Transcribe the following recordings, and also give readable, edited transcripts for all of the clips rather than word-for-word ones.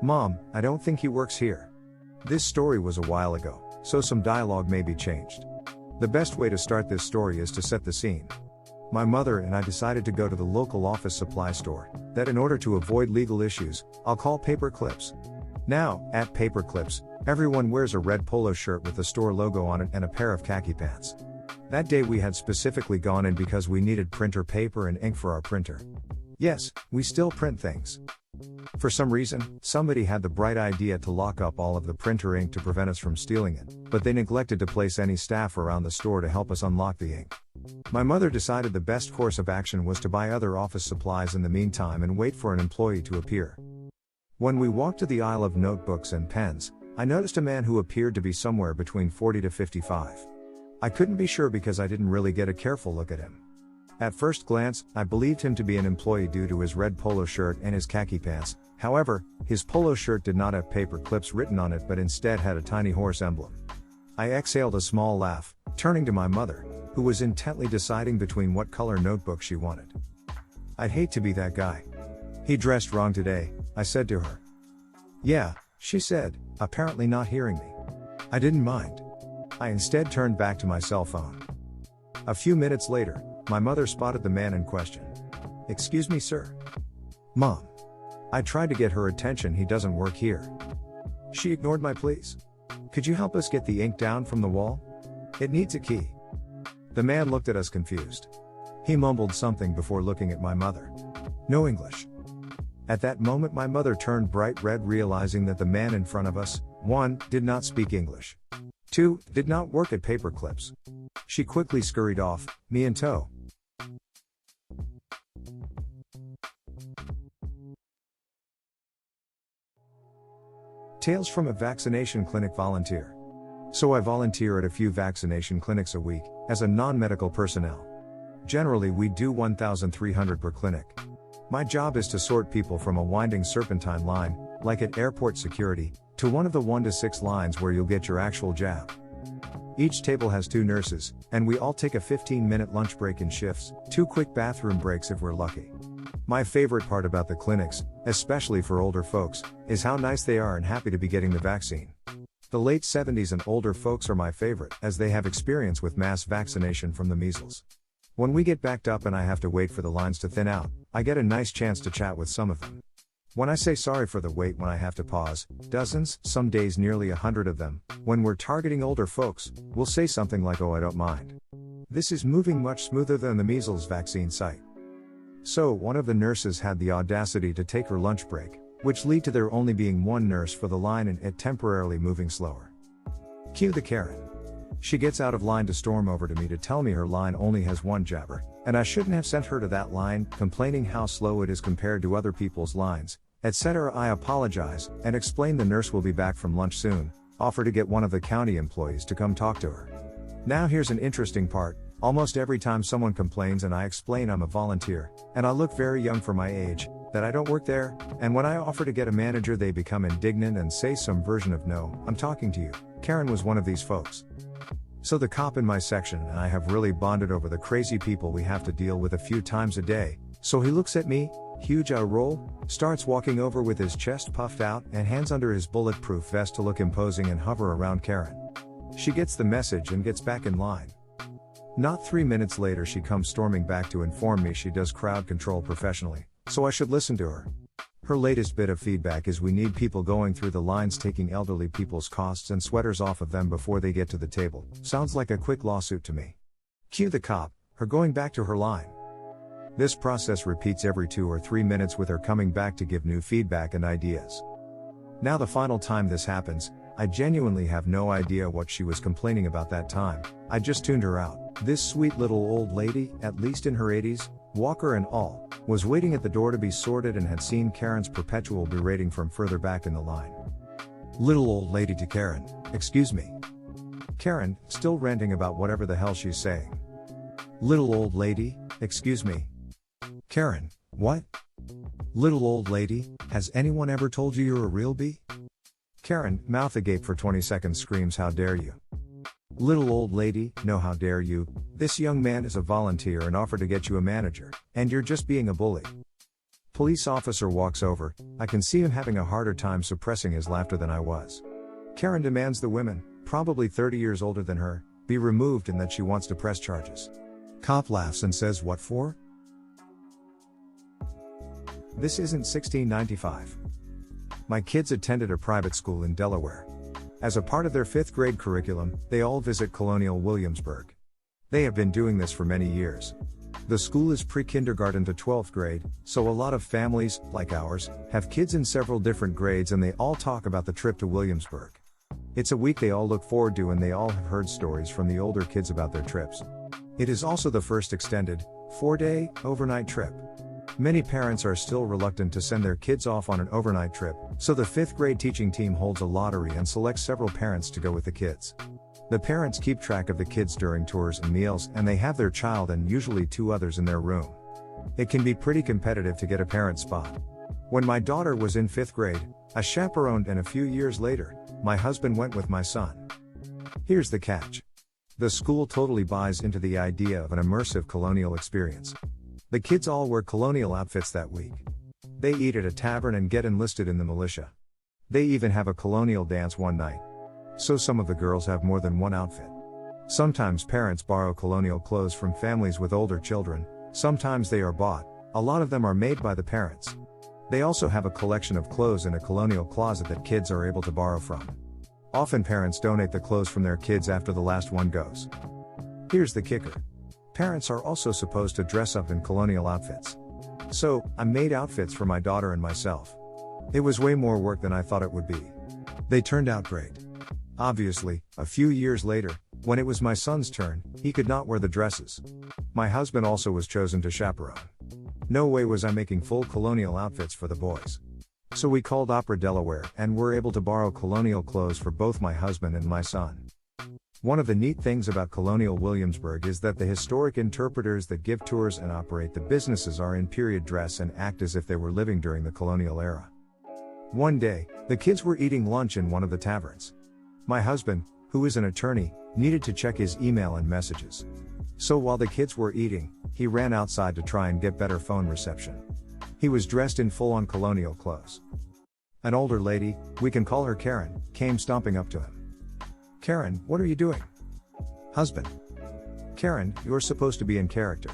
Mom, I don't think he works here. This story was a while ago, so some dialogue may be changed. The best way to start this story is to set the scene. My mother and I decided to go to the local office supply store, that in order to avoid legal issues, I'll call Paper Clips. Now, at Paper Clips, everyone wears a red polo shirt with the store logo on it and a pair of khaki pants. That day we had specifically gone in because we needed printer paper and ink for our printer. Yes, we still print things. For some reason, somebody had the bright idea to lock up all of the printer ink to prevent us from stealing it, but they neglected to place any staff around the store to help us unlock the ink. My mother decided the best course of action was to buy other office supplies in the meantime and wait for an employee to appear. When we walked to the aisle of notebooks and pens, I noticed a man who appeared to be somewhere between 40 to 55. I couldn't be sure because I didn't really get a careful look at him. At first glance, I believed him to be an employee due to his red polo shirt and his khaki pants. However, his polo shirt did not have Paper Clips written on it but instead had a tiny horse emblem. I exhaled a small laugh, turning to my mother, who was intently deciding between what color notebook she wanted. I'd hate to be that guy. He dressed wrong today, I said to her. Yeah, she said, apparently not hearing me. I didn't mind. I instead turned back to my cell phone. A few minutes later, my mother spotted the man in question. Excuse me, sir. Mom. I tried to get her attention. He doesn't work here. She ignored my pleas. Could you help us get the ink down from the wall? It needs a key. The man looked at us confused. He mumbled something before looking at my mother. No English. At that moment my mother turned bright red, realizing that the man in front of us, 1, did not speak English. 2, did not work at Paper Clips. She quickly scurried off, me in tow. Tales from a vaccination clinic volunteer. So I volunteer at a few vaccination clinics a week, as a non-medical personnel. Generally we do 1,300 per clinic. My job is to sort people from a winding serpentine line, like at airport security, to one of the 1 to 6 lines where you'll get your actual jab. Each table has 2 nurses, and we all take a 15-minute lunch break in shifts, 2 quick bathroom breaks if we're lucky. My favorite part about the clinics, especially for older folks, is how nice they are and happy to be getting the vaccine. The late 70s and older folks are my favorite, as they have experience with mass vaccination from the measles. When we get backed up and I have to wait for the lines to thin out, I get a nice chance to chat with some of them. When I say sorry for the wait when I have to pause, dozens, some days nearly 100 of them, when we're targeting older folks, will say something like, "Oh, I don't mind. This is moving much smoother than the measles vaccine site." So, one of the nurses had the audacity to take her lunch break, which led to there only being 1 nurse for the line and it temporarily moving slower. Cue the Karen. She gets out of line to storm over to me to tell me her line only has 1 jabber, and I shouldn't have sent her to that line, complaining how slow it is compared to other people's lines, etc. I apologize, and explain the nurse will be back from lunch soon, offer to get one of the county employees to come talk to her. Now here's an interesting part. Almost every time someone complains and I explain I'm a volunteer, and I look very young for my age, that I don't work there, and when I offer to get a manager they become indignant and say some version of "No, I'm talking to you." Karen was one of these folks. So the cop in my section and I have really bonded over the crazy people we have to deal with a few times a day, so he looks at me, huge eye roll, starts walking over with his chest puffed out and hands under his bulletproof vest to look imposing and hover around Karen. She gets the message and gets back in line. Not 3 minutes later she comes storming back to inform me she does crowd control professionally, so I should listen to her. Her latest bit of feedback is we need people going through the lines taking elderly people's costs and sweaters off of them before they get to the table. Sounds like a quick lawsuit to me. Cue the cop, her going back to her line. This process repeats every 2 or 3 minutes with her coming back to give new feedback and ideas. Now the final time this happens, I genuinely have no idea what she was complaining about that time. I just tuned her out. This sweet little old lady, at least in her 80s, walker and all, was waiting at the door to be sorted and had seen Karen's perpetual berating from further back in the line. Little old lady to Karen, "Excuse me." Karen, still ranting about whatever the hell she's saying. Little old lady, "Excuse me." Karen, "What?" Little old lady, "Has anyone ever told you you're a real bee?" Karen, mouth agape for 20 seconds, screams, "How dare you?" Little old lady, "No, how dare you? This young man is a volunteer and offered to get you a manager, and you're just being a bully." Police officer walks over. I can see him having a harder time suppressing his laughter than I was. Karen demands the women, probably 30 years older than her, be removed and that she wants to press charges. Cop laughs and says, "What for? This isn't 1695. My kids attended a private school in Delaware. As a part of their 5th grade curriculum, they all visit Colonial Williamsburg. They have been doing this for many years. The school is pre-kindergarten to 12th grade, so a lot of families, like ours, have kids in several different grades and they all talk about the trip to Williamsburg. It's a week they all look forward to and they all have heard stories from the older kids about their trips. It is also the first extended, 4-day, overnight trip. Many parents are still reluctant to send their kids off on an overnight trip, so the 5th grade teaching team holds a lottery and selects several parents to go with the kids. The parents keep track of the kids during tours and meals and they have their child and usually 2 others in their room. It can be pretty competitive to get a parent spot. When my daughter was in 5th grade, I chaperoned and a few years later, my husband went with my son. Here's the catch. The school totally buys into the idea of an immersive colonial experience. The kids all wear colonial outfits that week. They eat at a tavern and get enlisted in the militia. They even have a colonial dance one night. So some of the girls have more than one outfit. Sometimes parents borrow colonial clothes from families with older children, sometimes they are bought, a lot of them are made by the parents. They also have a collection of clothes in a colonial closet that kids are able to borrow from. Often parents donate the clothes from their kids after the last one goes. Here's the kicker. Parents are also supposed to dress up in colonial outfits. So, I made outfits for my daughter and myself. It was way more work than I thought it would be. They turned out great. Obviously, a few years later, when it was my son's turn, he could not wear the dresses. My husband also was chosen to chaperone. No way was I making full colonial outfits for the boys. So we called Opera Delaware and were able to borrow colonial clothes for both my husband and my son. One of the neat things about Colonial Williamsburg is that the historic interpreters that give tours and operate the businesses are in period dress and act as if they were living during the colonial era. One day, the kids were eating lunch in one of the taverns. My husband, who is an attorney, needed to check his email and messages. So while the kids were eating, he ran outside to try and get better phone reception. He was dressed in full-on colonial clothes. An older lady, we can call her Karen, came stomping up to him. "Karen, what are you doing?" Husband. "Karen, you're supposed to be in character.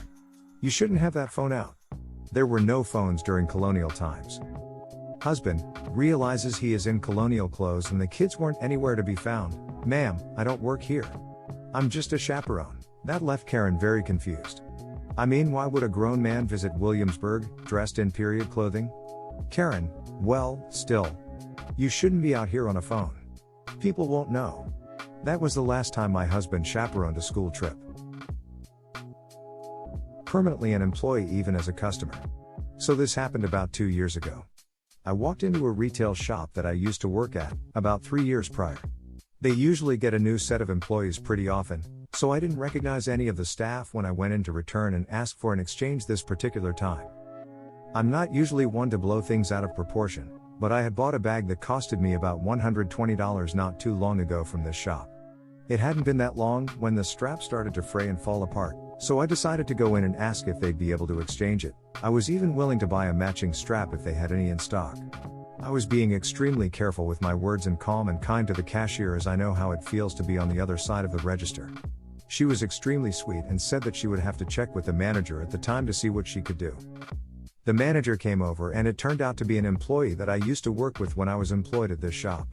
You shouldn't have that phone out." There were no phones during colonial times. Husband realizes he is in colonial clothes and the kids weren't anywhere to be found. "Ma'am, I don't work here. I'm just a chaperone." That left Karen very confused. I mean, why would a grown man visit Williamsburg, dressed in period clothing? Karen, well, still. You shouldn't be out here on a phone. People won't know. That was the last time my husband chaperoned a school trip. Permanently an employee even as a customer. So this happened about 2 years ago. I walked into a retail shop that I used to work at, about 3 years prior. They usually get a new set of employees pretty often, so I didn't recognize any of the staff when I went in to return and ask for an exchange this particular time. I'm not usually one to blow things out of proportion, but I had bought a bag that costed me about $120 not too long ago from this shop. It hadn't been that long when the strap started to fray and fall apart, so I decided to go in and ask if they'd be able to exchange it. I was even willing to buy a matching strap if they had any in stock. I was being extremely careful with my words and calm and kind to the cashier as I know how it feels to be on the other side of the register. She was extremely sweet and said that she would have to check with the manager at the time to see what she could do. The manager came over and it turned out to be an employee that I used to work with when I was employed at this shop.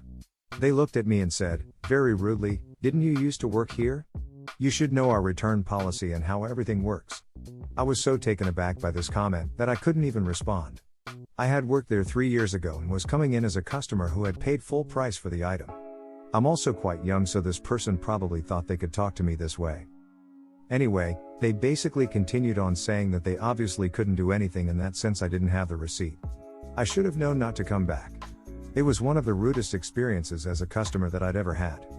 They looked at me and said, very rudely, "Didn't you used to work here? You should know our return policy and how everything works." I was so taken aback by this comment that I couldn't even respond. I had worked there 3 years ago and was coming in as a customer who had paid full price for the item. I'm also quite young, so this person probably thought they could talk to me this way. Anyway, they basically continued on saying that they obviously couldn't do anything in that since I didn't have the receipt. I should have known not to come back. It was one of the rudest experiences as a customer that I'd ever had.